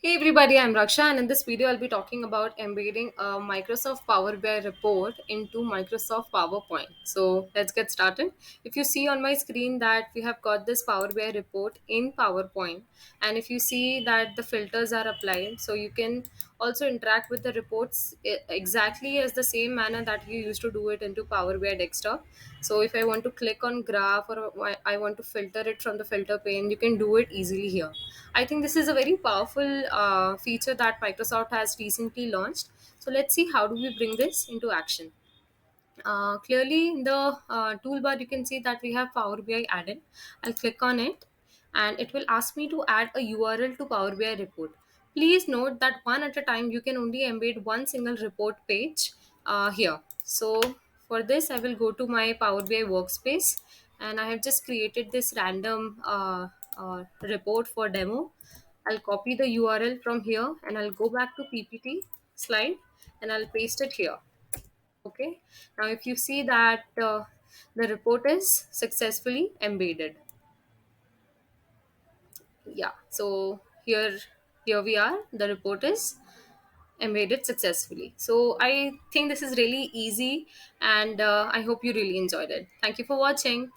Hey everybody, I'm Raksha, and in this video, I'll be talking about embedding a Microsoft Power BI report into Microsoft PowerPoint. So let's get started. If you see on my screen that we have got this Power BI report in PowerPoint, and if you see that the filters are applied, so you can also interact with the reports exactly as the same manner that you used to do it into Power BI desktop. So if I want to click on graph or I want to filter it from the filter pane, you can do it easily here. I think this is a very powerful feature that Microsoft has recently launched. So let's see how do we bring this into action. Clearly, in the toolbar, you can see that we have Power BI added. I'll click on it and it will ask me to add a URL to Power BI report. Please note that one at a time, you can only embed one single report page here. So for this, I will go to my Power BI workspace and I have just created this random report for demo. I'll copy the URL from here and I'll go back to PPT slide and I'll paste it here. Okay, now if you see that the report is successfully embedded. Yeah, so here we are, the report is embedded successfully. So I think this is really easy, and I hope you really enjoyed it. Thank you for watching.